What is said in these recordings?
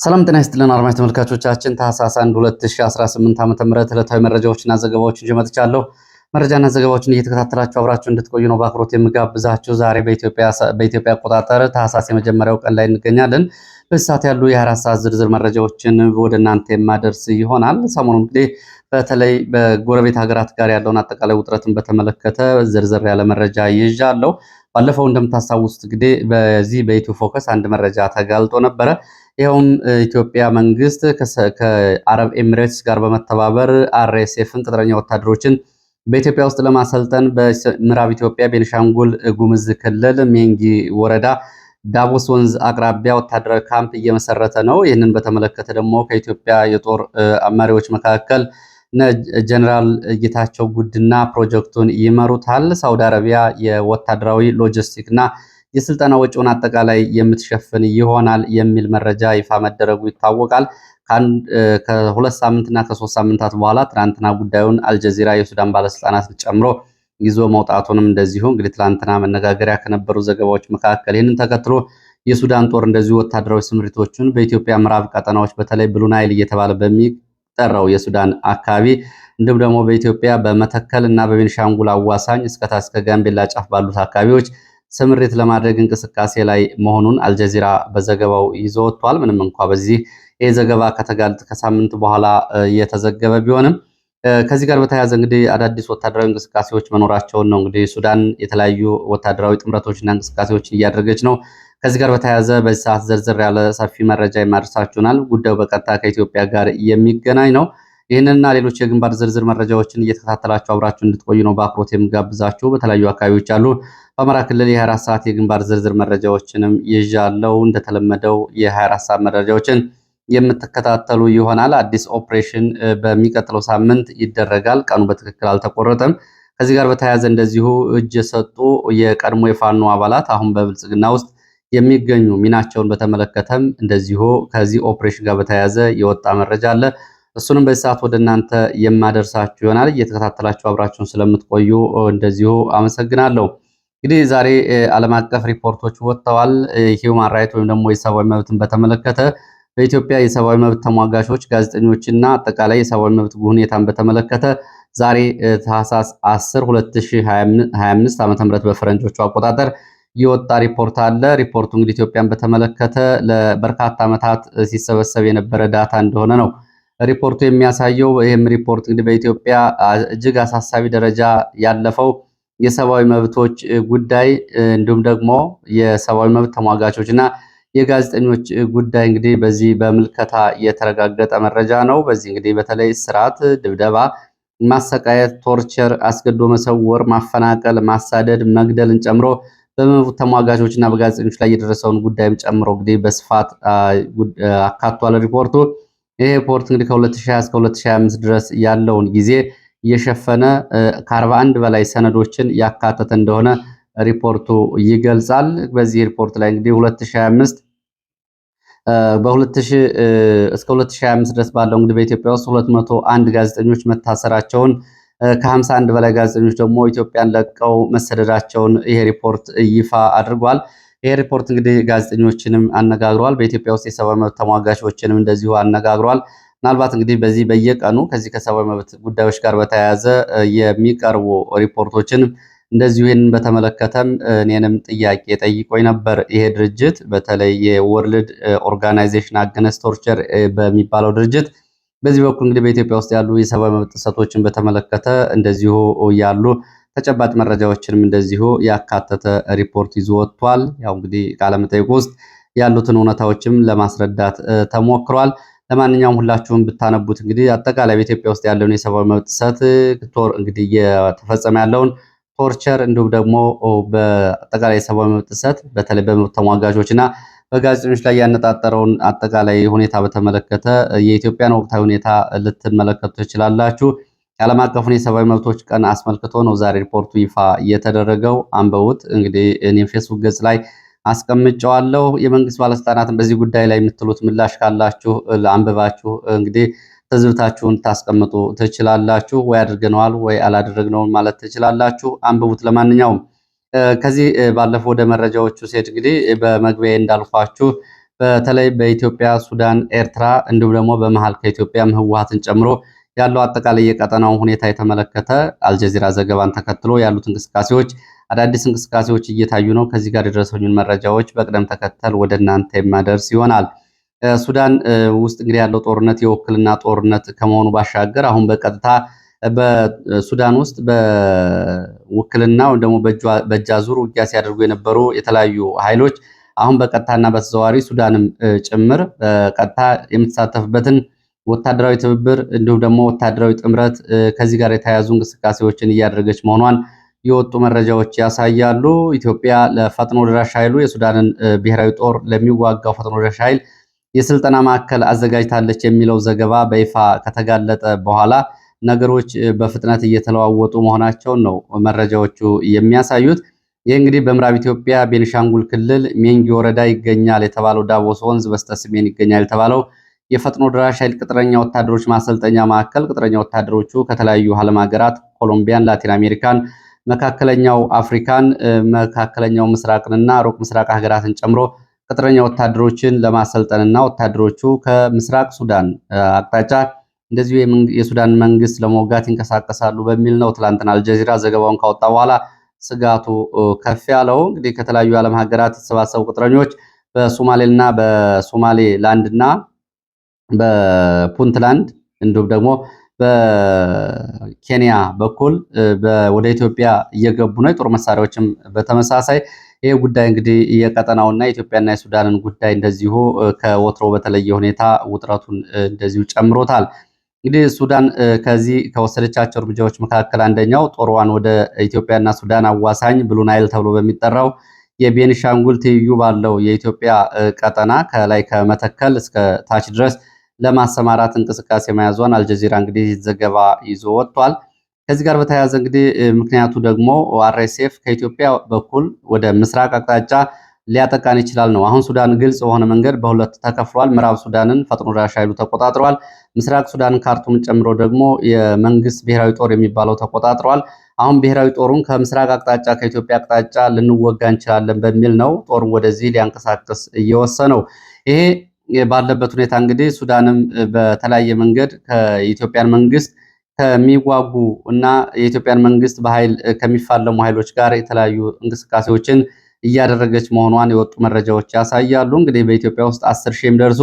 ሰላም ጤና ይስጥልን አድማጭ ተመልካቾቻችን ታህሳስ 1 2018 ዓ.ም ዕለታዊ መረጃዎችና ዘገባዎችን ይዤ መጥቻለሁ። መረጃና ዘገባዎችን እየተከታተላችሁ አብራችሁ እንድትቆዩ ነው በአክብሮት የምጋብዛችሁ። ዛሬ በኢትዮጵያ አቆጣጠር ታህሳስ የመጀመሪያው ቀን ላይ እንገኛለን። በዚህ ሰዓት ያሉ የ24 ሰዓት ዝርዝር መረጃዎችን ወደ እናንተ የማደርስ ይሆናል። ሰሞኑን እንግዲህ በተለይ በጎረቤት ሀገራት ጋር ያለውን አጠቃላይ ውጥረትን በተመለከተ ዝርዝር ያለ መረጃ ይዣለሁ። ባለፈው እንደምታስታውሱት እንግዲህ በዚህ በኢትዮ ፎከስ አንድ መረጃ ተጋልጦ ነበረ። ይኸውም ኢትዮጵያ መንግስት ከአረብ ኤሚሬትስ ጋር በመተባበር አርኤስኤፍን ቅጥረኛ ወታደሮችን በኢትዮጵያ ውስጥ ለማሰልጠን በምዕራብ ኢትዮጵያ ቤኒሻንጉል ጉምዝ ክልል ሜንጊ ወረዳ ዳቦስ ወንዝ አቅራቢያ ወታደራዊ ካምፕ እየመሰረተ ነው። ይህንን በተመለከተ ደግሞ ከኢትዮጵያ የጦር መሪዎች መካከል ጀነራል ጌታቸው ጉድና ፕሮጀክቱን ይመሩታል። ሳውዲ አረቢያ የወታደራዊ ሎጂስቲክ እና የስልጠና ወጪውን አጠቃላይ የምትሸፍን ይሆናል የሚል መረጃ ይፋ መደረጉ ይታወቃል። ከሁለት ሳምንትና ከ3 ሳምንታት በኋላ ትናንትና ጉዳዩን አልጀዚራ የሱዳን ባለስልጣናትን ጨምሮ ይዞ መውጣቱንም እንደዚሁ እንግዲህ ትናንትና መነጋገሪያ ከነበሩ ዘገባዎች መካከል ይህንን ተከትሎ የሱዳን ጦር እንደዚሁ ወታደራዊ ስምሪቶችን በኢትዮጵያ ምዕራብ ቀጠናዎች በተለይ ብሉ ናይል እየተባለ በሚጠራው የሱዳን አካባቢ እንዲሁም ደግሞ በኢትዮጵያ በመተከል እና በቤኒሻንጉል አዋሳኝ እስከ ጋምቤላ ጫፍ ባሉት አካባቢዎች ስምሪት ለማድረግ እንቅስቃሴ ላይ መሆኑን አልጀዚራ በዘገባው ይዞ ወጥቷል። ምንም እንኳ በዚህ ይህ ዘገባ ከተጋለጠ ከሳምንት በኋላ የተዘገበ ቢሆንም ከዚህ ጋር በተያያዘ እንግዲህ አዳዲስ ወታደራዊ እንቅስቃሴዎች መኖራቸውን ነው። እንግዲህ ሱዳን የተለያዩ ወታደራዊ ጥምረቶችና እንቅስቃሴዎችን እያደረገች ነው። ከዚህ ጋር በተያያዘ በዚህ ሰዓት ዝርዝር ያለ ሰፊ መረጃ የማድረሳችሁናል። ጉዳዩ በቀጥታ ከኢትዮጵያ ጋር የሚገናኝ ነው። ይህንና ሌሎች የግንባር ዝርዝር መረጃዎችን እየተከታተላችሁ አብራችሁ እንድትቆዩ ነው በአክብሮት የምጋብዛችሁ። በተለያዩ አካባቢዎች ያሉ በአማራ ክልል የ24 ሰዓት የግንባር ዝርዝር መረጃዎችንም ይዣለው። እንደተለመደው የ24 ሰዓት መረጃዎችን የምትከታተሉ ይሆናል። አዲስ ኦፕሬሽን በሚቀጥለው ሳምንት ይደረጋል። ቀኑ በትክክል አልተቆረጠም። ከዚህ ጋር በተያያዘ እንደዚሁ እጅ የሰጡ የቀድሞ የፋኖ አባላት አሁን በብልጽግና ውስጥ የሚገኙ ሚናቸውን በተመለከተም እንደዚሁ ከዚህ ኦፕሬሽን ጋር በተያያዘ የወጣ መረጃ አለ። እሱንም በዚህ ሰዓት ወደ እናንተ የማደርሳችሁ ይሆናል። እየተከታተላችሁ አብራችሁን ስለምትቆዩ እንደዚሁ አመሰግናለሁ። እንግዲህ ዛሬ ዓለም አቀፍ ሪፖርቶች ወጥተዋል። ሂውማን ራይት ወይም ደግሞ የሰብአዊ መብትን በተመለከተ በኢትዮጵያ የሰብአዊ መብት ተሟጋቾች፣ ጋዜጠኞችና አጠቃላይ የሰብአዊ መብት ሁኔታን በተመለከተ ዛሬ ታህሳስ 10 2025 ዓ.ም በፈረንጆቹ አቆጣጠር የወጣ ሪፖርት አለ። ሪፖርቱ እንግዲህ ኢትዮጵያን በተመለከተ ለበርካታ ዓመታት ሲሰበሰብ የነበረ ዳታ እንደሆነ ነው ሪፖርቱ የሚያሳየው። ይህም ሪፖርት እንግዲህ በኢትዮጵያ እጅግ አሳሳቢ ደረጃ ያለፈው የሰብአዊ መብቶች ጉዳይ እንዲሁም ደግሞ የሰብአዊ መብት ተሟጋቾች እና የጋዜጠኞች ጉዳይ እንግዲህ በዚህ በምልከታ የተረጋገጠ መረጃ ነው። በዚህ እንግዲህ በተለይ ስርዓት፣ ድብደባ፣ ማሰቃየት፣ ቶርቸር፣ አስገዶ መሰወር፣ ማፈናቀል፣ ማሳደድ፣ መግደልን ጨምሮ በመብት ተሟጋቾች እና በጋዜጠኞች ላይ የደረሰውን ጉዳይም ጨምሮ እንግዲህ በስፋት አካቷል ሪፖርቱ። ይሄ ሪፖርት እንግዲህ ከ2020 እስከ 2025 ድረስ ያለውን ጊዜ የሸፈነ ከ41 በላይ ሰነዶችን ያካተተ እንደሆነ ሪፖርቱ ይገልጻል። በዚህ ሪፖርት ላይ እንግዲህ 2025 እስከ 2025 ድረስ ባለው እንግዲህ በኢትዮጵያ ውስጥ 201 ጋዜጠኞች መታሰራቸውን ከ51 በላይ ጋዜጠኞች ደግሞ ኢትዮጵያን ለቀው መሰደዳቸውን ይሄ ሪፖርት ይፋ አድርጓል። ይሄ ሪፖርት እንግዲህ ጋዜጠኞችንም አነጋግሯል። በኢትዮጵያ ውስጥ የሰብአዊ መብት ተሟጋቾችንም እንደዚሁ አነጋግሯል። ምናልባት እንግዲህ በዚህ በየቀኑ ከዚህ ከሰብአዊ መብት ጉዳዮች ጋር በተያያዘ የሚቀርቡ ሪፖርቶችን እንደዚሁ ይህንን በተመለከተም እኔንም ጥያቄ ጠይቆኝ ነበር። ይሄ ድርጅት በተለይ የወርልድ ኦርጋናይዜሽን አገነስት ቶርቸር በሚባለው ድርጅት በዚህ በኩል እንግዲህ በኢትዮጵያ ውስጥ ያሉ የሰብአዊ መብት ጥሰቶችን በተመለከተ እንደዚሁ ያሉ ተጨባጭ መረጃዎችንም እንደዚሁ ያካተተ ሪፖርት ይዞ ወጥቷል። ያው እንግዲህ ቃለመጠይቅ ውስጥ ያሉትን እውነታዎችም ለማስረዳት ተሞክሯል። ለማንኛውም ሁላችሁም ብታነቡት እንግዲህ አጠቃላይ በኢትዮጵያ ውስጥ ያለውን የሰብአዊ መብት ጥሰት እንግዲህ እየተፈጸመ ያለውን ቶርቸር እንዲሁም ደግሞ በአጠቃላይ የሰብአዊ መብት ጥሰት በተለይ በመብት ተሟጋቾች እና በጋዜጠኞች ላይ ያነጣጠረውን አጠቃላይ ሁኔታ በተመለከተ የኢትዮጵያን ወቅታዊ ሁኔታ ልትመለከቱ ትችላላችሁ። የዓለም አቀፉን የሰብአዊ መብቶች ቀን አስመልክቶ ነው ዛሬ ሪፖርቱ ይፋ የተደረገው። አንበቡት። እንግዲህ እኔም ፌስቡክ ገጽ ላይ አስቀምጨዋለሁ። የመንግስት ባለስልጣናትን በዚህ ጉዳይ ላይ የምትሉት ምላሽ ካላችሁ አንብባችሁ እንግዲህ ትዝብታችሁን ታስቀምጡ ትችላላችሁ። ወይ አድርገነዋል ወይ አላደረግነውም ማለት ትችላላችሁ። አንብቡት። ለማንኛውም ከዚህ ባለፈው ወደ መረጃዎቹ ሴት እንግዲህ በመግቢያ እንዳልኳችሁ በተለይ በኢትዮጵያ፣ ሱዳን፣ ኤርትራ እንዲሁም ደግሞ በመሃል ከኢትዮጵያም ህወሓትን ጨምሮ ያለው አጠቃላይ የቀጠናውን ሁኔታ የተመለከተ አልጀዚራ ዘገባን ተከትሎ ያሉት እንቅስቃሴዎች አዳዲስ እንቅስቃሴዎች እየታዩ ነው። ከዚህ ጋር የደረሰኙን መረጃዎች በቅደም ተከተል ወደ እናንተ የማደርስ ይሆናል። ሱዳን ውስጥ እንግዲህ ያለው ጦርነት የውክልና ጦርነት ከመሆኑ ባሻገር አሁን በቀጥታ በሱዳን ውስጥ በውክልና ወይም ደግሞ በእጅ አዙር ውጊያ ሲያደርጉ የነበሩ የተለያዩ ኃይሎች አሁን በቀጥታና በተዘዋዋሪ ሱዳንም ጭምር በቀጥታ የምትሳተፍበትን ወታደራዊ ትብብር እንዲሁም ደግሞ ወታደራዊ ጥምረት ከዚህ ጋር የተያያዙ እንቅስቃሴዎችን እያደረገች መሆኗን የወጡ መረጃዎች ያሳያሉ። ኢትዮጵያ ለፈጥኖ ደራሽ ኃይሉ የሱዳንን ብሔራዊ ጦር ለሚዋጋው ፈጥኖ ደራሽ ኃይል የስልጠና ማዕከል አዘጋጅታለች የሚለው ዘገባ በይፋ ከተጋለጠ በኋላ ነገሮች በፍጥነት እየተለዋወጡ መሆናቸውን ነው መረጃዎቹ የሚያሳዩት። ይህ እንግዲህ በምዕራብ ኢትዮጵያ ቤኒሻንጉል ክልል ሜንጊ ወረዳ ይገኛል የተባለው ዳቦስ ወንዝ በስተሰሜን ይገኛል የተባለው የፈጥኖ ደራሽ ኃይል ቅጥረኛ ወታደሮች ማሰልጠኛ ማዕከል ቅጥረኛ ወታደሮቹ ከተለያዩ ዓለም ሀገራት ኮሎምቢያን፣ ላቲን አሜሪካን፣ መካከለኛው አፍሪካን፣ መካከለኛው ምስራቅንና ሩቅ ምስራቅ ሀገራትን ጨምሮ ቅጥረኛ ወታደሮችን ለማሰልጠንና ወታደሮቹ ከምስራቅ ሱዳን አቅጣጫ እንደዚሁ የሱዳን መንግስት ለመውጋት ይንቀሳቀሳሉ በሚል ነው ትላንትና አልጀዚራ ዘገባውን ካወጣ በኋላ ስጋቱ ከፍ ያለው። እንግዲህ ከተለያዩ ዓለም ሀገራት የተሰባሰቡ ቅጥረኞች በሶማሌና በሶማሌላንድና በፑንትላንድ እንዲሁም ደግሞ በኬንያ በኩል ወደ ኢትዮጵያ እየገቡ ነው። የጦር መሳሪያዎችም በተመሳሳይ ይህ ጉዳይ እንግዲህ የቀጠናውና የኢትዮጵያና የሱዳንን ጉዳይ እንደዚሁ ከወትሮ በተለየ ሁኔታ ውጥረቱን እንደዚሁ ጨምሮታል። እንግዲህ ሱዳን ከዚህ ከወሰደቻቸው እርምጃዎች መካከል አንደኛው ጦርዋን ወደ ኢትዮጵያና ሱዳን አዋሳኝ ብሉ ናይል ተብሎ በሚጠራው የቤኒሻንጉል ትይዩ ባለው የኢትዮጵያ ቀጠና ከላይ ከመተከል እስከ ታች ድረስ ለማሰማራት እንቅስቃሴ መያዟን አልጀዚራ እንግዲህ ዘገባ ይዞ ወጥቷል። ከዚህ ጋር በተያያዘ እንግዲህ ምክንያቱ ደግሞ አርኤስኤፍ ከኢትዮጵያ በኩል ወደ ምስራቅ አቅጣጫ ሊያጠቃን ይችላል ነው። አሁን ሱዳን ግልጽ በሆነ መንገድ በሁለት ተከፍሏል። ምዕራብ ሱዳንን ፈጥኖ ደራሽ ኃይሉ ተቆጣጥሯል። ምስራቅ ሱዳንን ካርቱምን ጨምሮ ደግሞ የመንግስት ብሔራዊ ጦር የሚባለው ተቆጣጥሯል። አሁን ብሔራዊ ጦሩን ከምስራቅ አቅጣጫ ከኢትዮጵያ አቅጣጫ ልንወጋ እንችላለን በሚል ነው ጦሩን ወደዚህ ሊያንቀሳቅስ እየወሰነው። ይሄ ባለበት ሁኔታ እንግዲህ ሱዳንም በተለያየ መንገድ ከኢትዮጵያን መንግስት ከሚዋጉ እና የኢትዮጵያን መንግስት በኃይል ከሚፋለሙ ኃይሎች ጋር የተለያዩ እንቅስቃሴዎችን እያደረገች መሆኗን የወጡ መረጃዎች ያሳያሉ። እንግዲህ በኢትዮጵያ ውስጥ 10 ሺህ የሚደርሱ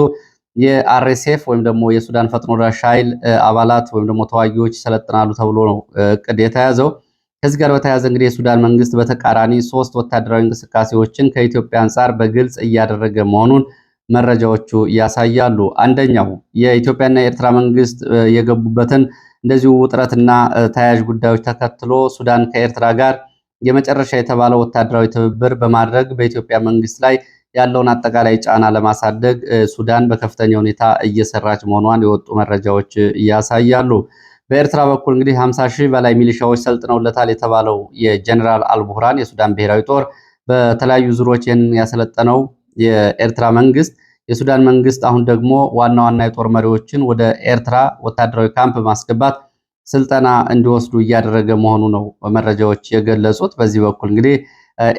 የአርኤስኤፍ ወይም ደግሞ የሱዳን ፈጥኖ ደራሽ ኃይል አባላት ወይም ደግሞ ተዋጊዎች ይሰለጥናሉ ተብሎ ነው እቅድ የተያዘው። ከዚህ ጋር በተያያዘ እንግዲህ የሱዳን መንግስት በተቃራኒ 3 ወታደራዊ እንቅስቃሴዎችን ከኢትዮጵያ አንጻር በግልጽ እያደረገ መሆኑን መረጃዎቹ ያሳያሉ። አንደኛው የኢትዮጵያና የኤርትራ መንግስት የገቡበትን እንደዚሁ ውጥረትና ተያያዥ ጉዳዮች ተከትሎ ሱዳን ከኤርትራ ጋር የመጨረሻ የተባለው ወታደራዊ ትብብር በማድረግ በኢትዮጵያ መንግስት ላይ ያለውን አጠቃላይ ጫና ለማሳደግ ሱዳን በከፍተኛ ሁኔታ እየሰራች መሆኗን የወጡ መረጃዎች ያሳያሉ። በኤርትራ በኩል እንግዲህ 50 ሺህ በላይ ሚሊሻዎች ሰልጥነውለታል የተባለው የጀኔራል አልቡርሃን የሱዳን ብሔራዊ ጦር በተለያዩ ዙሮች ይህንን ያሰለጠነው የኤርትራ መንግስት የሱዳን መንግስት አሁን ደግሞ ዋና ዋና የጦር መሪዎችን ወደ ኤርትራ ወታደራዊ ካምፕ ማስገባት ስልጠና እንዲወስዱ እያደረገ መሆኑ ነው መረጃዎች የገለጹት። በዚህ በኩል እንግዲህ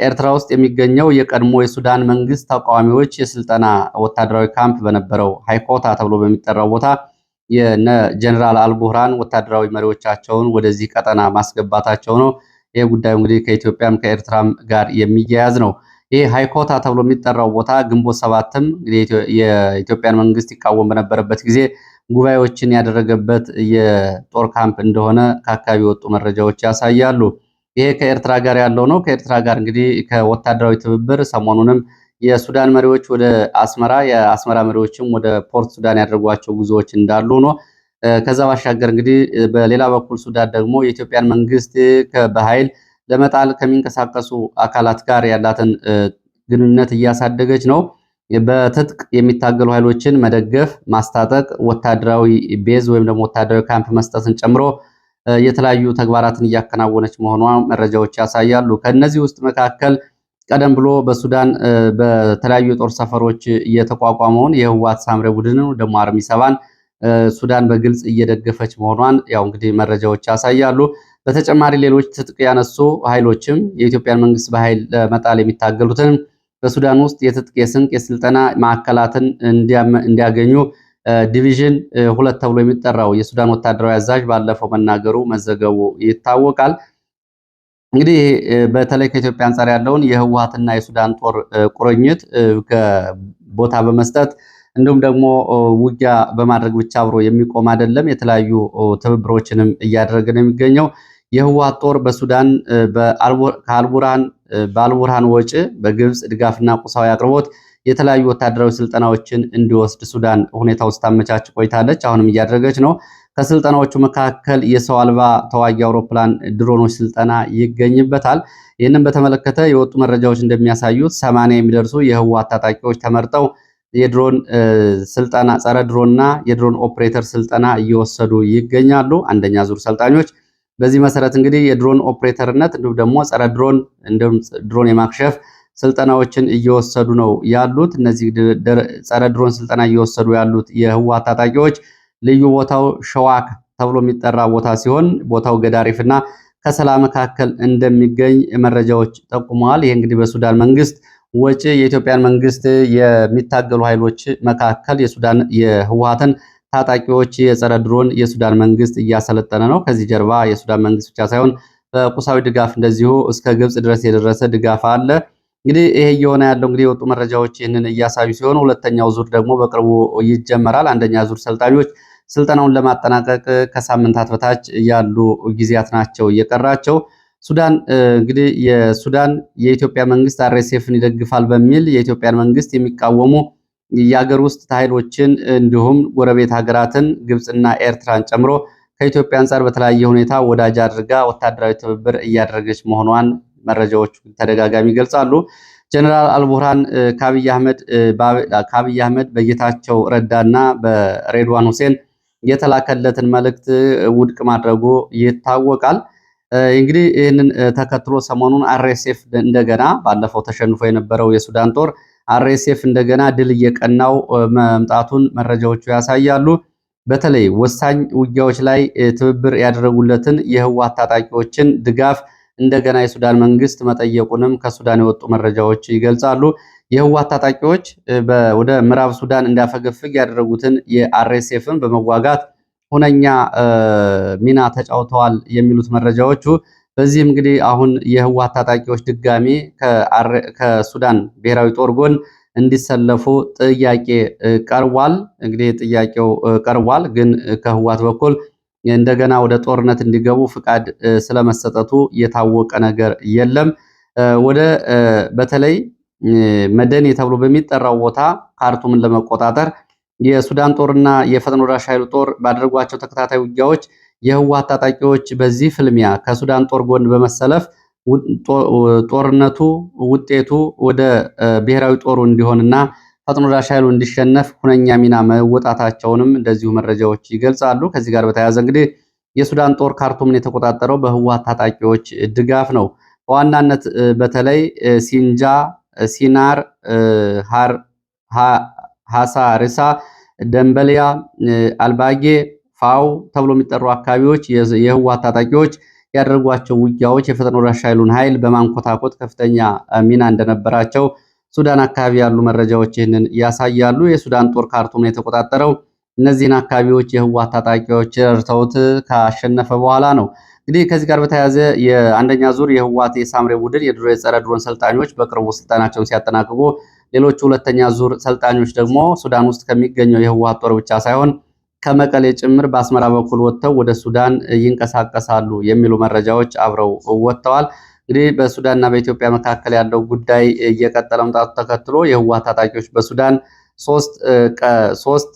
ኤርትራ ውስጥ የሚገኘው የቀድሞ የሱዳን መንግስት ተቃዋሚዎች የስልጠና ወታደራዊ ካምፕ በነበረው ሃይኮታ ተብሎ በሚጠራው ቦታ የነ ጀነራል አልቡርሃን ወታደራዊ መሪዎቻቸውን ወደዚህ ቀጠና ማስገባታቸው ነው። ይህ ጉዳዩ እንግዲህ ከኢትዮጵያም ከኤርትራም ጋር የሚያያዝ ነው። ይህ ሃይኮታ ተብሎ የሚጠራው ቦታ ግንቦት 7ም የኢትዮጵያን መንግስት ይቃወም በነበረበት ጊዜ ጉባኤዎችን ያደረገበት የጦር ካምፕ እንደሆነ ከአካባቢ የወጡ መረጃዎች ያሳያሉ። ይሄ ከኤርትራ ጋር ያለው ነው። ከኤርትራ ጋር እንግዲህ ከወታደራዊ ትብብር ሰሞኑንም የሱዳን መሪዎች ወደ አስመራ፣ የአስመራ መሪዎችም ወደ ፖርት ሱዳን ያደረጓቸው ጉዞዎች እንዳሉ ነው። ከዛ ባሻገር እንግዲህ በሌላ በኩል ሱዳን ደግሞ የኢትዮጵያን መንግስት በኃይል ለመጣል ከሚንቀሳቀሱ አካላት ጋር ያላትን ግንኙነት እያሳደገች ነው። በትጥቅ የሚታገሉ ኃይሎችን መደገፍ፣ ማስታጠቅ፣ ወታደራዊ ቤዝ ወይም ደግሞ ወታደራዊ ካምፕ መስጠትን ጨምሮ የተለያዩ ተግባራትን እያከናወነች መሆኗ መረጃዎች ያሳያሉ። ከነዚህ ውስጥ መካከል ቀደም ብሎ በሱዳን በተለያዩ የጦር ሰፈሮች እየተቋቋመውን የህወሓት ሳምሬ ቡድን ደግሞ አርሚ ሰባን ሱዳን በግልጽ እየደገፈች መሆኗን ያው እንግዲህ መረጃዎች ያሳያሉ። በተጨማሪ ሌሎች ትጥቅ ያነሱ ኃይሎችም የኢትዮጵያን መንግስት በኃይል ለመጣል የሚታገሉትን በሱዳን ውስጥ የትጥቅ የስንቅ የስልጠና ማዕከላትን እንዲያገኙ ዲቪዥን 2 ተብሎ የሚጠራው የሱዳን ወታደራዊ አዛዥ ባለፈው መናገሩ መዘገቡ ይታወቃል። እንግዲህ በተለይ ከኢትዮጵያ አንጻር ያለውን የህወሓትና የሱዳን ጦር ቁርኝት ቦታ በመስጠት እንዲሁም ደግሞ ውጊያ በማድረግ ብቻ አብሮ የሚቆም አይደለም። የተለያዩ ትብብሮችንም እያደረገ ነው የሚገኘው። የህወሓት ጦር በሱዳን በአልቡርሃን ወጪ በግብፅ ድጋፍና ቁሳዊ አቅርቦት የተለያዩ ወታደራዊ ስልጠናዎችን እንዲወስድ ሱዳን ሁኔታ ውስጥ ታመቻች ቆይታለች። አሁንም እያደረገች ነው። ከስልጠናዎቹ መካከል የሰው አልባ ተዋጊ አውሮፕላን ድሮኖች ስልጠና ይገኝበታል። ይህንን በተመለከተ የወጡ መረጃዎች እንደሚያሳዩት 80 የሚደርሱ የህወሓት ታጣቂዎች ተመርጠው የድሮን ስልጠና ጸረ ድሮንና የድሮን ኦፕሬተር ስልጠና እየወሰዱ ይገኛሉ። አንደኛ ዙር ሰልጣኞች በዚህ መሰረት እንግዲህ የድሮን ኦፕሬተርነት እንዲሁም ደግሞ ጸረ ድሮን እንዲሁም ድሮን የማክሸፍ ስልጠናዎችን እየወሰዱ ነው ያሉት። እነዚህ ጸረ ድሮን ስልጠና እየወሰዱ ያሉት የህወሓት ታጣቂዎች ልዩ ቦታው ሸዋክ ተብሎ የሚጠራ ቦታ ሲሆን ቦታው ገዳሪፍና ከሰላ መካከል እንደሚገኝ መረጃዎች ጠቁመዋል። ይህ እንግዲህ በሱዳን መንግስት ወጪ የኢትዮጵያን መንግስት የሚታገሉ ኃይሎች መካከል የህወሓትን ታጣቂዎች የጸረ ድሮን የሱዳን መንግስት እያሰለጠነ ነው። ከዚህ ጀርባ የሱዳን መንግስት ብቻ ሳይሆን በቁሳዊ ድጋፍ እንደዚሁ እስከ ግብጽ ድረስ የደረሰ ድጋፍ አለ። እንግዲህ ይሄ እየሆነ ያለው እንግዲህ የወጡ መረጃዎች ይህንን እያሳዩ ሲሆን ሁለተኛው ዙር ደግሞ በቅርቡ ይጀመራል። አንደኛ ዙር ሰልጣኞች ስልጠናውን ለማጠናቀቅ ከሳምንታት በታች ያሉ ጊዜያት ናቸው እየቀራቸው። ሱዳን እንግዲህ የኢትዮጵያ መንግስት አርኤስኤፍን ይደግፋል በሚል የኢትዮጵያን መንግስት የሚቃወሙ የሀገር ውስጥ ኃይሎችን እንዲሁም ጎረቤት ሀገራትን ግብፅና ኤርትራን ጨምሮ ከኢትዮጵያ አንጻር በተለያየ ሁኔታ ወዳጅ አድርጋ ወታደራዊ ትብብር እያደረገች መሆኗን መረጃዎች ተደጋጋሚ ይገልጻሉ። ጀነራል አልቡርሃን ከአብይ አህመድ በጌታቸው ረዳና በሬድዋን ሁሴን የተላከለትን መልእክት ውድቅ ማድረጉ ይታወቃል። እንግዲህ ይህንን ተከትሎ ሰሞኑን አርኤስኤፍ እንደገና ባለፈው ተሸንፎ የነበረው የሱዳን ጦር አርኤስኤፍ እንደገና ድል እየቀናው መምጣቱን መረጃዎቹ ያሳያሉ። በተለይ ወሳኝ ውጊያዎች ላይ ትብብር ያደረጉለትን የህወሓት ታጣቂዎችን ድጋፍ እንደገና የሱዳን መንግስት መጠየቁንም ከሱዳን የወጡ መረጃዎች ይገልጻሉ። የህወሓት ታጣቂዎች ወደ ምዕራብ ሱዳን እንዲያፈገፍግ ያደረጉትን የአርኤስኤፍን በመዋጋት ሁነኛ ሚና ተጫውተዋል የሚሉት መረጃዎቹ። በዚህም እንግዲህ አሁን የህወሓት ታጣቂዎች ድጋሚ ከሱዳን ብሔራዊ ጦር ጎን እንዲሰለፉ ጥያቄ ቀርቧል። እንግዲህ ጥያቄው ቀርቧል፣ ግን ከህወሓት በኩል እንደገና ወደ ጦርነት እንዲገቡ ፍቃድ ስለመሰጠቱ የታወቀ ነገር የለም። በተለይ መደኔ ተብሎ በሚጠራው ቦታ ካርቱምን ለመቆጣጠር የሱዳን ጦርና የፈጥኖ ደራሽ ኃይሉ ጦር ባደረጓቸው ተከታታይ ውጊያዎች የህወሓት ታጣቂዎች በዚህ ፍልሚያ ከሱዳን ጦር ጎን በመሰለፍ ጦርነቱ ውጤቱ ወደ ብሔራዊ ጦሩ እንዲሆንና ፈጥኖ ደራሽ ኃይሉ እንዲሸነፍ ሁነኛ ሚና መወጣታቸውንም እንደዚሁ መረጃዎች ይገልጻሉ። ከዚህ ጋር በተያያዘ እንግዲህ የሱዳን ጦር ካርቱምን የተቆጣጠረው በህወሓት ታጣቂዎች ድጋፍ ነው። በዋናነት በተለይ ሲንጃ፣ ሲናር፣ ሐሳርሳ፣ ደንበሊያ፣ አልባጌ፣ ፋው ተብሎ የሚጠሩ አካባቢዎች የህወሓት ታጣቂዎች ያደረጓቸው ውጊያዎች የፈጥኖ ደራሽ ኃይሉን ኃይል በማንኮታኮት ከፍተኛ ሚና እንደነበራቸው ሱዳን አካባቢ ያሉ መረጃዎች ይህንን ያሳያሉ። የሱዳን ጦር ካርቱምን የተቆጣጠረው እነዚህን አካባቢዎች የህወሓት ታጣቂዎች ረድተውት ካሸነፈ በኋላ ነው። እንግዲህ ከዚህ ጋር በተያያዘ የአንደኛ ዙር የህወሓት የሳምሬ ቡድን የጸረ ድሮን ሰልጣኞች በቅርቡ ስልጠናቸውን ሲያጠናቅቁ፣ ሌሎቹ ሁለተኛ ዙር ሰልጣኞች ደግሞ ሱዳን ውስጥ ከሚገኘው የህወሓት ጦር ብቻ ሳይሆን ከመቀሌ ጭምር በአስመራ በኩል ወጥተው ወደ ሱዳን ይንቀሳቀሳሉ የሚሉ መረጃዎች አብረው ወጥተዋል። እንግዲህ በሱዳንና በኢትዮጵያ መካከል ያለው ጉዳይ እየቀጠለ መምጣቱ ተከትሎ የህወሓት ታጣቂዎች በሱዳን ሶስት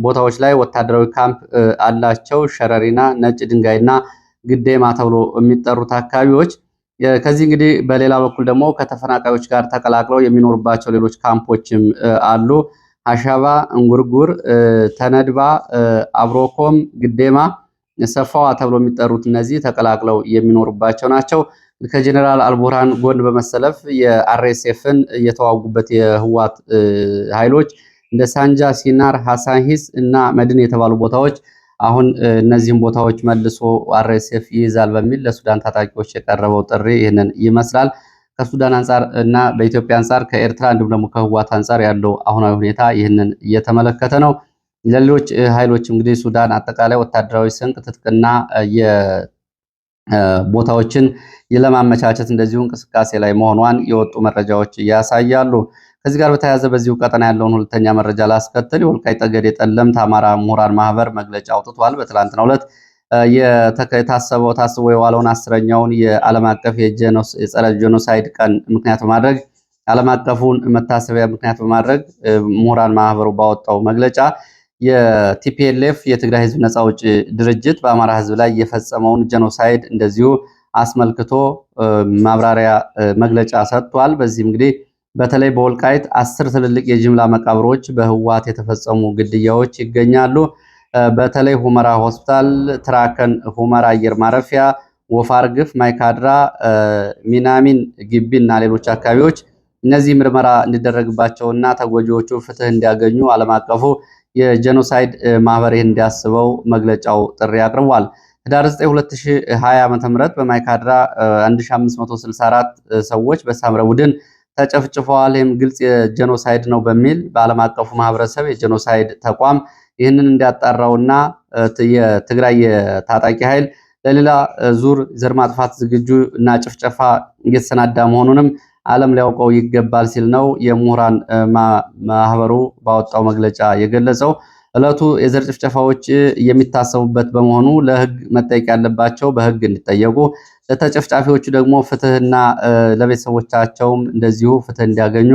ቦታዎች ላይ ወታደራዊ ካምፕ አላቸው። ሸረሪና፣ ነጭ ድንጋይና ግዴማ ተብሎ የሚጠሩት አካባቢዎች። ከዚህ እንግዲህ በሌላ በኩል ደግሞ ከተፈናቃዮች ጋር ተቀላቅለው የሚኖሩባቸው ሌሎች ካምፖችም አሉ። አሻባ፣ እንጉርጉር፣ ተነድባ፣ አብሮኮም፣ ግዴማ፣ ሰፋዋ ተብሎ የሚጠሩት እነዚህ ተቀላቅለው የሚኖሩባቸው ናቸው። ከጀኔራል አልቡርሃን ጎን በመሰለፍ የአርኤስኤፍን የተዋጉበት የህወሓት ኃይሎች እንደ ሳንጃ፣ ሲናር፣ ሐሳንሂስ እና መድን የተባሉ ቦታዎች አሁን እነዚህም ቦታዎች መልሶ አርኤስኤፍ ይይዛል በሚል ለሱዳን ታጣቂዎች የቀረበው ጥሪ ይህንን ይመስላል። ከሱዳን አንጻር እና በኢትዮጵያ አንጻር ከኤርትራ እንዲሁም ደግሞ ከህዋት አንጻር ያለው አሁናዊ ሁኔታ ይህንን እየተመለከተ ነው። ለሌሎች ኃይሎች እንግዲህ ሱዳን አጠቃላይ ወታደራዊ ስንቅ ትጥቅና ቦታዎችን ለማመቻቸት እንደዚሁ እንቅስቃሴ ላይ መሆኗን የወጡ መረጃዎች ያሳያሉ። ከዚህ ጋር በተያያዘ በዚሁ ቀጠና ያለውን ሁለተኛ መረጃ ላስከትል። የወልቃይት ጠገዴ ጠለምት አማራ ምሁራን ማህበር መግለጫ አውጥቷል። በትላንትናው ዕለት ታስቦ የዋለውን 10ኛውን የዓለም አቀፍ የጸረ ጄኖሳይድ ቀን ምክንያት በማድረግ ዓለም አቀፉን መታሰቢያ ምክንያት በማድረግ ምሁራን ማህበሩ ባወጣው መግለጫ የቲፒኤልኤፍ የትግራይ ህዝብ ነፃ አውጪ ድርጅት በአማራ ህዝብ ላይ የፈጸመውን ጄኖሳይድ እንደዚሁ አስመልክቶ ማብራሪያ መግለጫ ሰጥቷል። በዚህም እንግዲህ በተለይ በወልቃይት 10 ትልልቅ የጅምላ መቃብሮች በህወሓት የተፈጸሙ ግድያዎች ይገኛሉ። በተለይ ሁመራ ሆስፒታል፣ ትራከን ሁመራ አየር ማረፊያ፣ ወፋር ግፍ፣ ማይካድራ፣ ሚናሚን ግቢ እና ሌሎች አካባቢዎች እነዚህ ምርመራ እንዲደረግባቸውና ተጎጂዎቹ ፍትህ እንዲያገኙ ዓለም አቀፉ የጄኖሳይድ ማህበር ይህን እንዲያስበው መግለጫው ጥሪ አቅርቧል። ህዳር 9 2020 ዓ.ም በማይካድራ 1564 ሰዎች በሳምረ ቡድን ተጨፍጭፈዋል። ይህም ግልጽ የጄኖሳይድ ነው በሚል በዓለም አቀፉ ማህበረሰብ የጄኖሳይድ ተቋም ይህንን እንዲያጣራውና የትግራይ የታጣቂ ኃይል ለሌላ ዙር ዘር ማጥፋት ዝግጁ እና ጭፍጨፋ እየተሰናዳ መሆኑንም ዓለም ሊያውቀው ይገባል ሲል ነው የምሁራን ማህበሩ ባወጣው መግለጫ የገለጸው። ዕለቱ የዘር ጭፍጨፋዎች የሚታሰቡበት በመሆኑ ለህግ መጠየቅ ያለባቸው በህግ እንዲጠየቁ፣ ለተጨፍጫፊዎቹ ደግሞ ፍትህና ለቤተሰቦቻቸውም እንደዚሁ ፍትህ እንዲያገኙ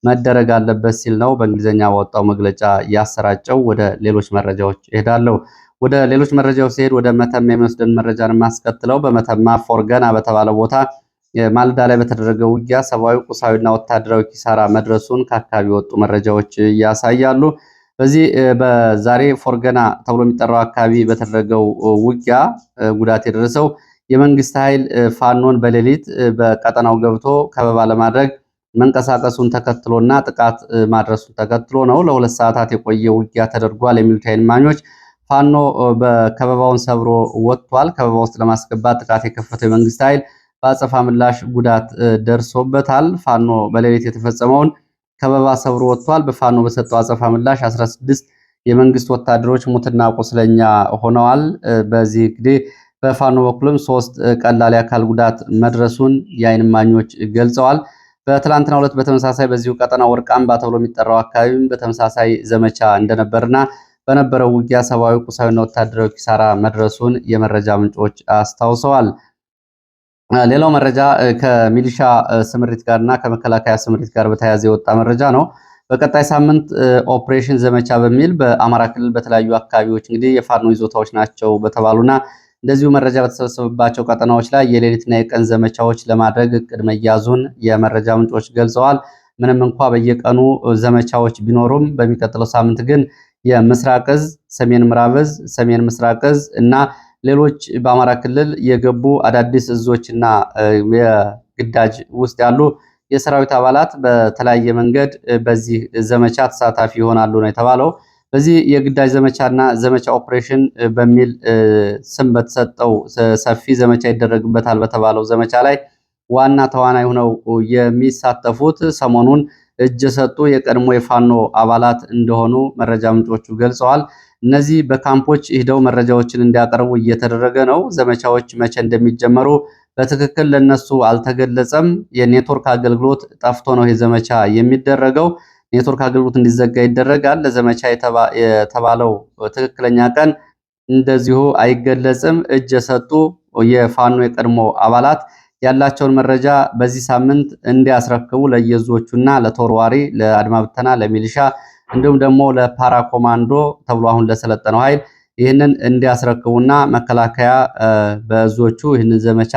መደረግ አለበት ሲል ነው በእንግሊዝኛ ባወጣው መግለጫ ያሰራጨው። ወደ ሌሎች መረጃዎች እሄዳለሁ። ወደ ሌሎች መረጃዎች ሲሄድ ወደ መተማ የሚወስደን መረጃን የማስከትለው በመተማ ፎርገና በተባለው ቦታ ማልዳ ላይ በተደረገው ውጊያ ሰብአዊ፣ ቁሳዊና ወታደራዊ ኪሳራ መድረሱን ከአካባቢ የወጡ መረጃዎች ያሳያሉ። በዚህ በዛሬ ፎርገና ተብሎ የሚጠራው አካባቢ በተደረገው ውጊያ ጉዳት የደረሰው የመንግስት ኃይል ፋኖን በሌሊት በቀጠናው ገብቶ ከበባ ለማድረግ መንቀሳቀሱን ተከትሎና ጥቃት ማድረሱን ተከትሎ ነው። ለ2 ሰዓታት የቆየ ውጊያ ተደርጓል የሚሉት ዓይን እማኞች ፋኖ በከበባውን ሰብሮ ወጥቷል። ከበባ ውስጥ ለማስገባት ጥቃት የከፈተው የመንግስት ኃይል በአጸፋ ምላሽ ጉዳት ደርሶበታል። ፋኖ በሌሊት የተፈጸመውን ከበባ ሰብሮ ወጥቷል። በፋኖ በሰጠው አጸፋ ምላሽ 16 የመንግስት ወታደሮች ሙትና ቁስለኛ ሆነዋል። በዚህ እንግዲህ በፋኖ በኩልም 3 ቀላል የአካል ጉዳት መድረሱን የዓይን እማኞች ገልጸዋል። በትላንትናው ዕለት በተመሳሳይ በዚሁ ቀጠና ወርቃምባ ተብሎ የሚጠራው አካባቢም በተመሳሳይ ዘመቻ እንደነበርና በነበረው ውጊያ ሰብአዊ፣ ቁሳዊና ወታደራዊ ኪሳራ መድረሱን የመረጃ ምንጮች አስታውሰዋል። ሌላው መረጃ ከሚሊሻ ስምሪት ጋርና ከመከላከያ ስምሪት ጋር በተያያዘ የወጣ መረጃ ነው። በቀጣይ ሳምንት ኦፕሬሽን ዘመቻ በሚል በአማራ ክልል በተለያዩ አካባቢዎች እንግዲህ የፋኖ ይዞታዎች ናቸው በተባሉና እንደዚሁ መረጃ በተሰበሰበባቸው ቀጠናዎች ላይ የሌሊትና የቀን ዘመቻዎች ለማድረግ እቅድ መያዙን የመረጃ ምንጮች ገልጸዋል። ምንም እንኳ በየቀኑ ዘመቻዎች ቢኖሩም በሚቀጥለው ሳምንት ግን የምስራቅ እዝ፣ ሰሜን ምዕራብ እዝ፣ ሰሜን ምስራቅ እዝ እና ሌሎች በአማራ ክልል የገቡ አዳዲስ እዞችና የግዳጅ ውስጥ ያሉ የሰራዊት አባላት በተለያየ መንገድ በዚህ ዘመቻ ተሳታፊ ይሆናሉ ነው የተባለው። በዚህ የግዳጅ ዘመቻና ዘመቻ ኦፕሬሽን በሚል ስም በተሰጠው ሰፊ ዘመቻ ይደረግበታል በተባለው ዘመቻ ላይ ዋና ተዋናይ ሆነው የሚሳተፉት ሰሞኑን እጅ የሰጡ የቀድሞ የፋኖ አባላት እንደሆኑ መረጃ ምንጮቹ ገልጸዋል። እነዚህ በካምፖች ሄደው መረጃዎችን እንዲያቀርቡ እየተደረገ ነው። ዘመቻዎች መቼ እንደሚጀመሩ በትክክል ለነሱ አልተገለጸም። የኔትወርክ አገልግሎት ጠፍቶ ነው ይህ ዘመቻ የሚደረገው። ኔትወርክ አገልግሎት እንዲዘጋ ይደረጋል። ለዘመቻ የተባለው ትክክለኛ ቀን እንደዚሁ አይገለጽም። እጅ የሰጡ የፋኖ የቀድሞ አባላት ያላቸውን መረጃ በዚህ ሳምንት እንዲያስረክቡ ለየዞቹና ለተወርዋሪ፣ ለአድማ ብተና፣ ለሚሊሻ እንዲሁም ደግሞ ለፓራ ኮማንዶ ተብሎ አሁን ለሰለጠነው ኃይል ይህንን እንዲያስረክቡና መከላከያ በዞቹ ይህንን ዘመቻ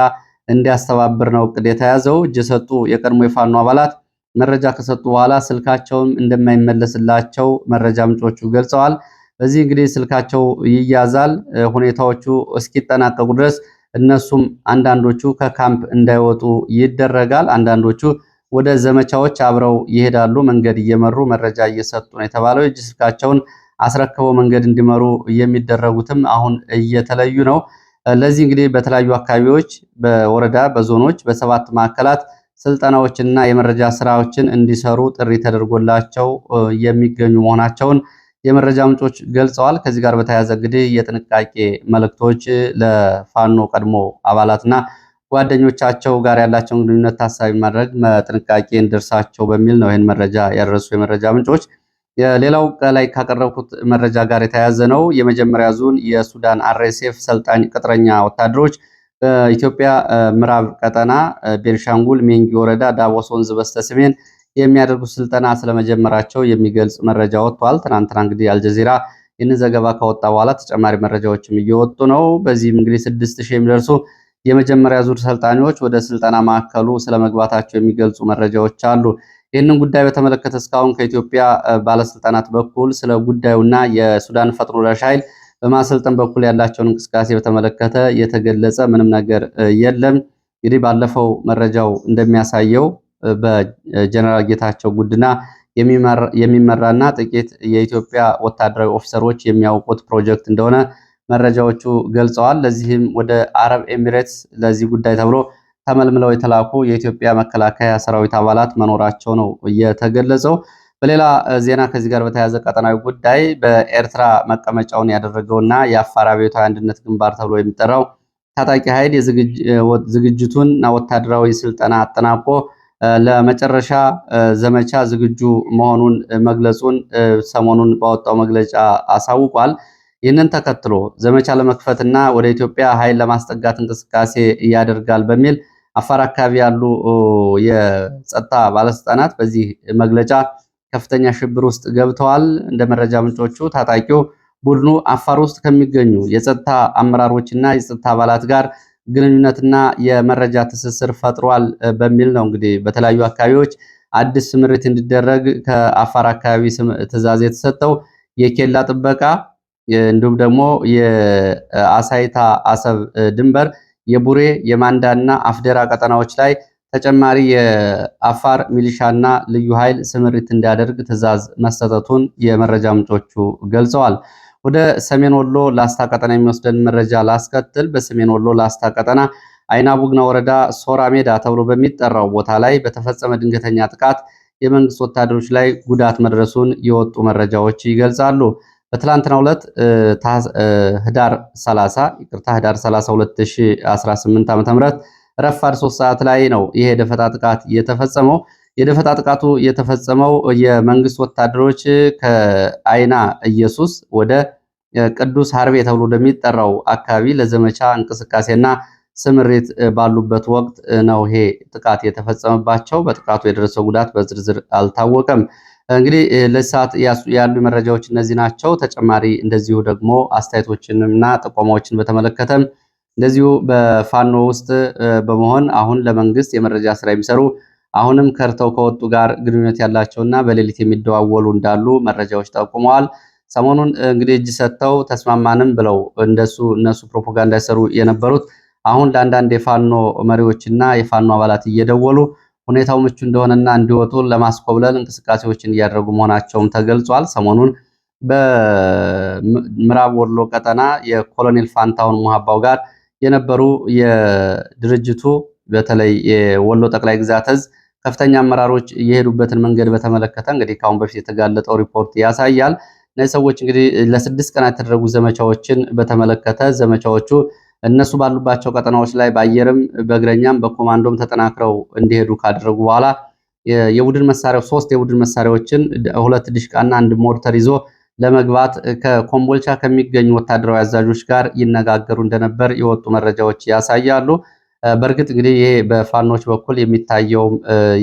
እንዲያስተባብር ነው እቅድ የተያዘው። እጅ የሰጡ የቀድሞ የፋኖ አባላት መረጃ ከሰጡ በኋላ ስልካቸውም እንደማይመለስላቸው መረጃ ምንጮቹ ገልጸዋል። በዚህ እንግዲህ ስልካቸው ይያዛል። ሁኔታዎቹ እስኪጠናቀቁ ድረስ እነሱም አንዳንዶቹ ከካምፕ እንዳይወጡ ይደረጋል። አንዳንዶቹ ወደ ዘመቻዎች አብረው ይሄዳሉ። መንገድ እየመሩ መረጃ እየሰጡ ነው የተባለው። የእጅ ስልካቸውን አስረክበው መንገድ እንዲመሩ የሚደረጉትም አሁን እየተለዩ ነው። ለዚህ እንግዲህ በተለያዩ አካባቢዎች በወረዳ በዞኖች በ7 ማዕከላት ስልጠናዎችንና የመረጃ ስራዎችን እንዲሰሩ ጥሪ ተደርጎላቸው የሚገኙ መሆናቸውን የመረጃ ምንጮች ገልጸዋል። ከዚህ ጋር በተያያዘ እንግዲህ የጥንቃቄ መልእክቶች ለፋኖ ቀድሞ አባላትና ጓደኞቻቸው ጋር ያላቸውን ግንኙነት ታሳቢ ማድረግ ጥንቃቄ እንዲደርሳቸው በሚል ነው ይህን መረጃ ያደረሱ የመረጃ ምንጮች። ሌላው ከላይ ካቀረብኩት መረጃ ጋር የተያያዘ ነው። የመጀመሪያ ዙን የሱዳን አርኤስኤፍ ሰልጣኝ ቅጥረኛ ወታደሮች በኢትዮጵያ ምዕራብ ቀጠና ቤንሻንጉል ሜንጊ ወረዳ ዳቦስ ወንዝ በስተሰሜን የሚያደርጉት ስልጠና ስለመጀመራቸው የሚገልጽ መረጃ ወጥቷል። ትናንትና እንግዲህ አልጀዚራ ይህንን ዘገባ ካወጣ በኋላ ተጨማሪ መረጃዎችም እየወጡ ነው። በዚህም እንግዲህ 6000 የሚደርሱ የመጀመሪያ ዙር ሰልጣኞች ወደ ስልጠና ማዕከሉ ስለመግባታቸው የሚገልጹ መረጃዎች አሉ። ይህንን ጉዳይ በተመለከተ እስካሁን ከኢትዮጵያ ባለስልጣናት በኩል ስለ ጉዳዩና የሱዳን ፈጥኖ ደራሽ ኃይል በማሰልጠን በኩል ያላቸውን እንቅስቃሴ በተመለከተ የተገለጸ ምንም ነገር የለም። እንግዲህ ባለፈው መረጃው እንደሚያሳየው በጀነራል ጌታቸው ጉድና የሚመራና ጥቂት የኢትዮጵያ ወታደራዊ ኦፊሰሮች የሚያውቁት ፕሮጀክት እንደሆነ መረጃዎቹ ገልጸዋል። ለዚህም ወደ አረብ ኤሚሬትስ ለዚህ ጉዳይ ተብሎ ተመልምለው የተላኩ የኢትዮጵያ መከላከያ ሰራዊት አባላት መኖራቸው ነው የተገለጸው። በሌላ ዜና ከዚህ ጋር በተያያዘ ቀጠናዊ ጉዳይ በኤርትራ መቀመጫውን ያደረገውና የአፋር አብዮታዊ አንድነት ግንባር ተብሎ የሚጠራው ታጣቂ ኃይል ዝግጅቱንና ወታደራዊ ስልጠና አጠናቆ ለመጨረሻ ዘመቻ ዝግጁ መሆኑን መግለጹን ሰሞኑን ባወጣው መግለጫ አሳውቋል። ይህንን ተከትሎ ዘመቻ ለመክፈትና ወደ ኢትዮጵያ ኃይል ለማስጠጋት እንቅስቃሴ ያደርጋል በሚል አፋር አካባቢ ያሉ የጸጥታ ባለስልጣናት በዚህ መግለጫ ከፍተኛ ሽብር ውስጥ ገብተዋል። እንደ መረጃ ምንጮቹ ታጣቂው ቡድኑ አፋር ውስጥ ከሚገኙ የጸጥታ አመራሮችና የጸጥታ አባላት ጋር ግንኙነትና የመረጃ ትስስር ፈጥሯል በሚል ነው እንግዲህ በተለያዩ አካባቢዎች አዲስ ስምሪት እንዲደረግ ከአፋር አካባቢ ትዕዛዝ የተሰጠው። የኬላ ጥበቃ እንዲሁም ደግሞ የአሳይታ አሰብ ድንበር፣ የቡሬ የማንዳና አፍደራ ቀጠናዎች ላይ ተጨማሪ የአፋር ሚሊሻና ልዩ ኃይል ስምሪት እንዲያደርግ ትዕዛዝ መሰጠቱን የመረጃ ምንጮቹ ገልጸዋል። ወደ ሰሜን ወሎ ላስታ ቀጠና የሚወስደን መረጃ ላስከትል። በሰሜን ወሎ ላስታ ቀጠና አይና ቡግና ወረዳ ሶራ ሜዳ ተብሎ በሚጠራው ቦታ ላይ በተፈጸመ ድንገተኛ ጥቃት የመንግስት ወታደሮች ላይ ጉዳት መድረሱን የወጡ መረጃዎች ይገልጻሉ። በትላንትናው ዕለት ህዳር 30 2018 ዓ.ም ረፋድ 3 ሰዓት ላይ ነው ይሄ የደፈጣ ጥቃት የተፈጸመው። የደፈጣ ጥቃቱ የተፈጸመው የመንግስት ወታደሮች ከአይና ኢየሱስ ወደ ቅዱስ ሀርቤ ተብሎ እንደሚጠራው አካባቢ ለዘመቻ እንቅስቃሴና ስምሪት ባሉበት ወቅት ነው ይሄ ጥቃት የተፈጸመባቸው። በጥቃቱ የደረሰው ጉዳት በዝርዝር አልታወቀም። እንግዲህ ለሰዓት ያሉ መረጃዎች እነዚህ ናቸው። ተጨማሪ እንደዚሁ ደግሞ አስተያየቶችንና ጥቆማዎችን በተመለከተም እንደዚሁ በፋኖ ውስጥ በመሆን አሁን ለመንግስት የመረጃ ስራ የሚሰሩ አሁንም ከርተው ከወጡ ጋር ግንኙነት ያላቸውና በሌሊት የሚደዋወሉ እንዳሉ መረጃዎች ጠቁመዋል። ሰሞኑን እንግዲህ እጅ ሰጥተው ተስማማንም ብለው እነሱ ፕሮፓጋንዳ ይሰሩ የነበሩት አሁን ለአንዳንድ የፋኖ መሪዎችና የፋኖ አባላት እየደወሉ ሁኔታው ምቹ እንደሆነና እንዲወጡ ለማስኮብለል እንቅስቃሴዎችን እያደረጉ መሆናቸውም ተገልጿል። ሰሞኑን በምዕራብ ወሎ ቀጠና የኮሎኔል ፋንታውን ሙሃባው ጋር የነበሩ የድርጅቱ በተለይ የወሎ ጠቅላይ ግዛት እዝ ከፍተኛ አመራሮች የሄዱበትን መንገድ በተመለከተ እንግዲህ ከአሁን በፊት የተጋለጠው ሪፖርት ያሳያል። እነዚህ ሰዎች እንግዲህ ለ6 ቀናት የተደረጉ ዘመቻዎችን በተመለከተ ዘመቻዎቹ እነሱ ባሉባቸው ቀጠናዎች ላይ በአየርም በእግረኛም በኮማንዶም ተጠናክረው እንዲሄዱ ካደረጉ በኋላ የቡድን መሳሪያው 3 የቡድን መሳሪያዎችን 2 ዲሽቃና 1 ሞርተር ይዞ ለመግባት ከኮምቦልቻ ከሚገኙ ወታደራዊ አዛዦች ጋር ይነጋገሩ እንደነበር የወጡ መረጃዎች ያሳያሉ። በእርግጥ እንግዲህ ይሄ በፋኖች በኩል የሚታየው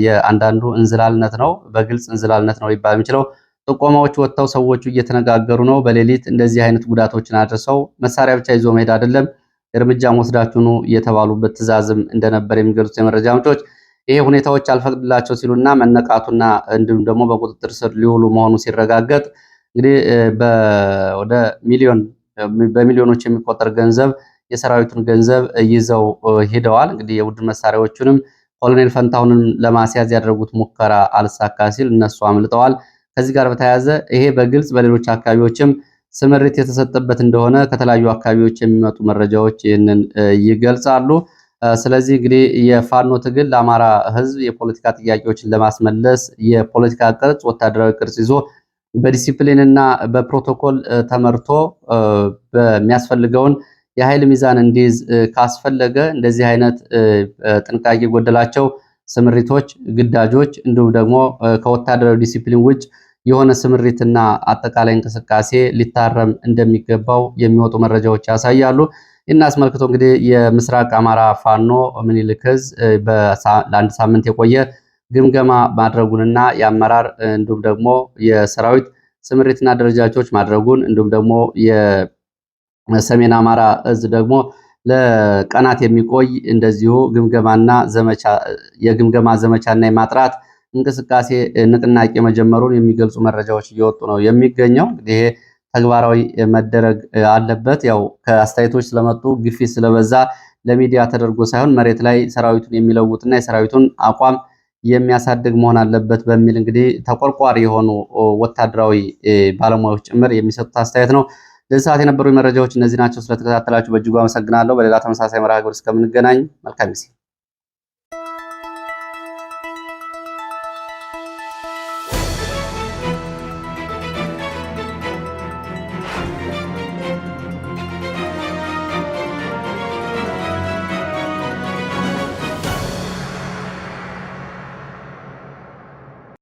የአንዳንዱ እንዝላልነት ነው። በግልጽ እንዝላልነት ነው ሊባል የሚችለው ጥቆማዎች ወጥተው ሰዎቹ እየተነጋገሩ ነው። በሌሊት እንደዚህ አይነት ጉዳቶችን አድርሰው መሳሪያ ብቻ ይዞ መሄድ አይደለም እርምጃ መወስዳችሁ ነው የተባሉበት ትዕዛዝም እንደነበር የሚገልጹት የመረጃ ምንጮች ይሄ ሁኔታዎች አልፈቅድላቸው ሲሉና መነቃቱና እንዲሁም ደግሞ በቁጥጥር ስር ሊውሉ መሆኑ ሲረጋገጥ እንግዲህ ወደ በሚሊዮኖች የሚቆጠር ገንዘብ የሰራዊቱን ገንዘብ ይዘው ሄደዋል። እንግዲህ የቡድን መሳሪያዎቹንም ኮሎኔል ፈንታሁንን ለማስያዝ ያደረጉት ሙከራ አልሳካ ሲል እነሱ አምልጠዋል። ከዚህ ጋር በተያያዘ ይሄ በግልጽ በሌሎች አካባቢዎችም ስምሪት የተሰጠበት እንደሆነ ከተለያዩ አካባቢዎች የሚመጡ መረጃዎች ይህንን ይገልጻሉ። ስለዚህ እንግዲህ የፋኖ ትግል ለአማራ ህዝብ የፖለቲካ ጥያቄዎችን ለማስመለስ የፖለቲካ ቅርጽ፣ ወታደራዊ ቅርጽ ይዞ በዲሲፕሊን እና በፕሮቶኮል ተመርቶ በሚያስፈልገውን የኃይል ሚዛን እንዲይዝ ካስፈለገ እንደዚህ አይነት ጥንቃቄ ጎደላቸው ስምሪቶች፣ ግዳጆች እንዲሁም ደግሞ ከወታደራዊ ዲሲፕሊን ውጭ የሆነ ስምሪትና አጠቃላይ እንቅስቃሴ ሊታረም እንደሚገባው የሚወጡ መረጃዎች ያሳያሉ። ይህን አስመልክቶ እንግዲህ የምስራቅ አማራ ፋኖ ምኒልክ ዕዝ ለአንድ ሳምንት የቆየ ግምገማ ማድረጉንና የአመራር እንዲሁም ደግሞ የሰራዊት ስምሪትና ደረጃዎች ማድረጉን እንዲሁም ደግሞ የሰሜን አማራ ዕዝ ደግሞ ለቀናት የሚቆይ እንደዚሁ ግምገማና ዘመቻ የግምገማ ዘመቻና የማጥራት እንቅስቃሴ ንቅናቄ መጀመሩን የሚገልጹ መረጃዎች እየወጡ ነው የሚገኘው። እንግዲህ ተግባራዊ መደረግ አለበት። ያው ከአስተያየቶች ስለመጡ ግፊት ስለበዛ ለሚዲያ ተደርጎ ሳይሆን መሬት ላይ ሰራዊቱን የሚለውጥና የሰራዊቱን አቋም የሚያሳድግ መሆን አለበት በሚል እንግዲህ ተቆርቋሪ የሆኑ ወታደራዊ ባለሙያዎች ጭምር የሚሰጡት አስተያየት ነው። ለዚህ ሰዓት የነበሩ መረጃዎች እነዚህ ናቸው። ስለተከታተላችሁ በእጅጉ አመሰግናለሁ። በሌላ ተመሳሳይ መርሃ ግብር እስከምንገናኝ መልካም ጊዜ